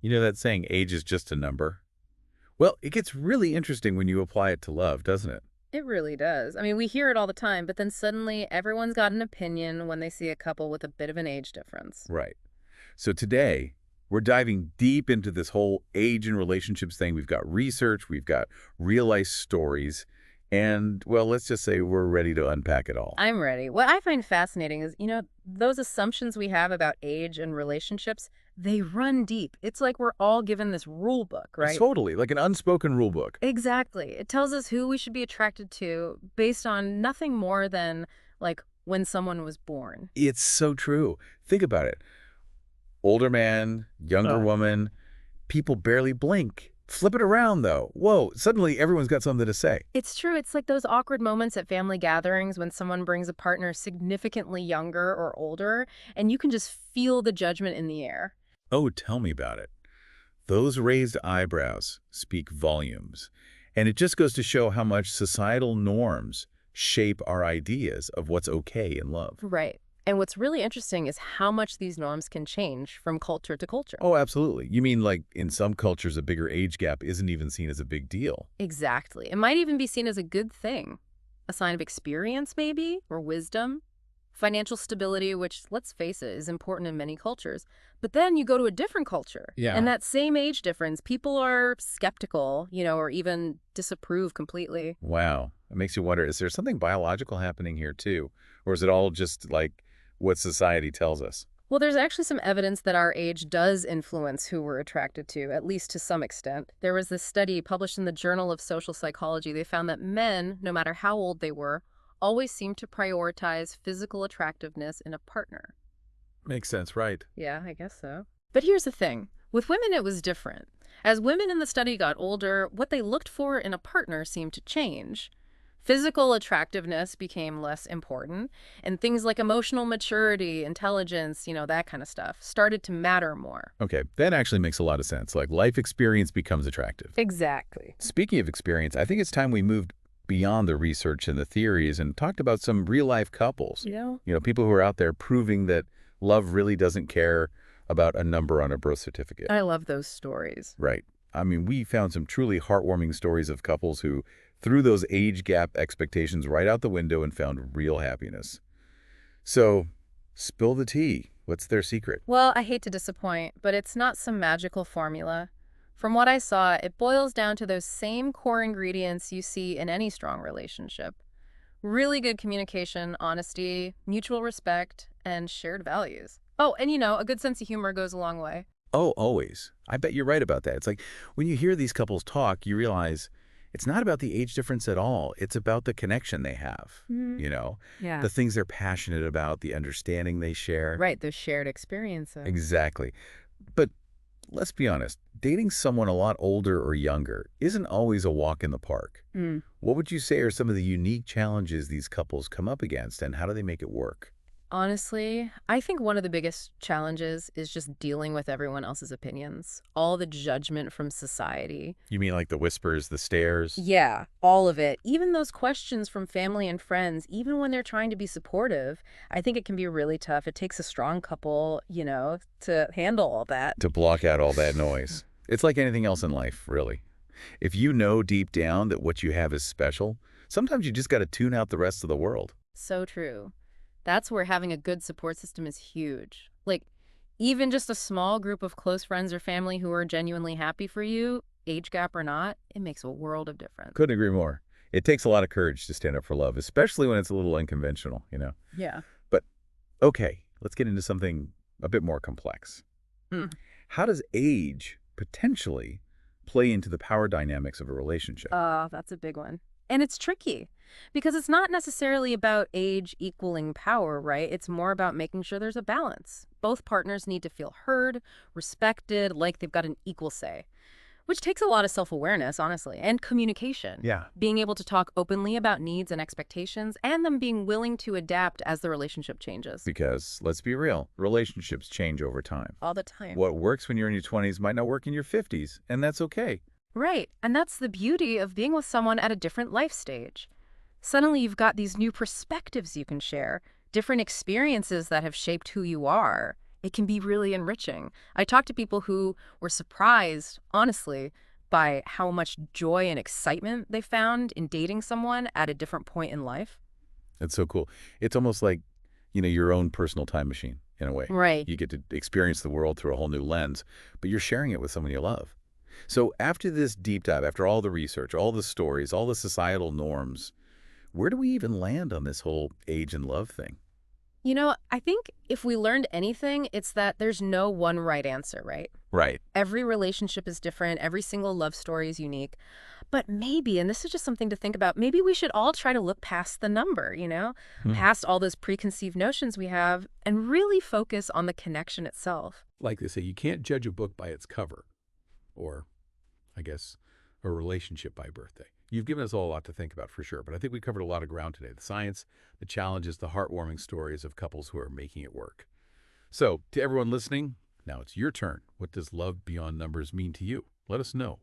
You know that saying, age is just a number? Well, it gets really interesting when you apply it to love, doesn't it? It really does. I mean, we hear it all the time, but then suddenly everyone's got an opinion when they see a couple with a bit of an age difference. Right. So today, we're diving deep into this whole age and relationships thing. We've got research, we've got real-life stories, and, well, let's just say we're ready to unpack it all. I'm ready. What I find fascinating is, those assumptions we have about age and relationships, they run deep. It's like we're all given this rule book, right? Totally, like an unspoken rule book. Exactly. It tells us who we should be attracted to based on nothing more than, like, when someone was born. It's so true. Think about it. Older man, younger woman, people barely blink. Flip it around, though. Whoa, suddenly everyone's got something to say. It's true. It's like those awkward moments at family gatherings when someone brings a partner significantly younger or older, and you can just feel the judgment in the air. Oh, tell me about it. Those raised eyebrows speak volumes. And it just goes to show how much societal norms shape our ideas of what's okay in love. Right. And what's really interesting is how much these norms can change from culture to culture. Oh, absolutely. You mean like in some cultures, a bigger age gap isn't even seen as a big deal? Exactly. It might even be seen as a good thing. A sign of experience, maybe, or wisdom. Financial stability, which, let's face it, is important in many cultures. But then you go to a different culture. Yeah. And that same age difference, people are skeptical, or even disapprove completely. Wow. It makes you wonder, is there something biological happening here too? Or is it all just like what society tells us? Well, there's actually some evidence that our age does influence who we're attracted to, at least to some extent. There was this study published in the Journal of Social Psychology. They found that men, no matter how old they were, always seemed to prioritize physical attractiveness in a partner. Makes sense, right? Yeah, I guess so. But here's the thing. With women, it was different. As women in the study got older, what they looked for in a partner seemed to change. Physical attractiveness became less important, and things like emotional maturity, intelligence, that kind of stuff, started to matter more. Okay, that actually makes a lot of sense. Like life experience becomes attractive. Exactly. Speaking of experience, I think it's time we moved beyond the research and the theories and talked about some real-life couples. People who are out there proving that love really doesn't care about a number on a birth certificate. I love those stories. Right. I mean, we found some truly heartwarming stories of couples who threw those age gap expectations right out the window and found real happiness. So, spill the tea. What's their secret? Well, I hate to disappoint, but it's not some magical formula. From what I saw, it boils down to those same core ingredients you see in any strong relationship. Really good communication, honesty, mutual respect, and shared values. Oh, and a good sense of humor goes a long way. Oh, always. I bet you're right about that. It's like when you hear these couples talk, you realize it's not about the age difference at all. It's about the connection they have, Yeah. the things they're passionate about, the understanding they share. Right, those shared experiences. Exactly. But let's be honest, dating someone a lot older or younger isn't always a walk in the park. Mm. What would you say are some of the unique challenges these couples come up against, and how do they make it work? Honestly, I think one of the biggest challenges is just dealing with everyone else's opinions, all the judgment from society. You mean like the whispers, the stares? Yeah, all of it. Even those questions from family and friends, even when they're trying to be supportive, I think it can be really tough. It takes a strong couple, to handle all that. To block out all that noise. It's like anything else in life, really. If you know deep down that what you have is special, sometimes you just got to tune out the rest of the world. So true. That's where having a good support system is huge. Like, even just a small group of close friends or family who are genuinely happy for you, age gap or not, it makes a world of difference. Couldn't agree more. It takes a lot of courage to stand up for love, especially when it's a little unconventional. Yeah. But, okay, let's get into something a bit more complex. Mm. How does age potentially play into the power dynamics of a relationship? That's a big one. And it's tricky because it's not necessarily about age equaling power, right? It's more about making sure there's a balance. Both partners need to feel heard, respected, like they've got an equal say, which takes a lot of self-awareness, honestly, and communication. Yeah. Being able to talk openly about needs and expectations and them being willing to adapt as the relationship changes. Because, let's be real, relationships change over time. All the time. What works when you're in your 20s might not work in your 50s, and that's okay. Right. And that's the beauty of being with someone at a different life stage. Suddenly you've got these new perspectives you can share, different experiences that have shaped who you are. it can be really enriching. I talked to people who were surprised, honestly, by how much joy and excitement they found in dating someone at a different point in life. That's so cool. It's almost like, your own personal time machine in a way. Right. You get to experience the world through a whole new lens, but you're sharing it with someone you love. So after this deep dive, after all the research, all the stories, all the societal norms, where do we even land on this whole age and love thing? I think if we learned anything, it's that there's no one right answer, right? Right. Every relationship is different, every single love story is unique. But maybe, and this is just something to think about, maybe we should all try to look past the number, Hmm. past all those preconceived notions we have, and really focus on the connection itself. Like they say, you can't judge a book by its cover, or, I guess, a relationship by birthday. You've given us all a lot to think about for sure, but I think we covered a lot of ground today. The science, the challenges, the heartwarming stories of couples who are making it work. So, to everyone listening, now it's your turn. What does love beyond numbers mean to you? Let us know.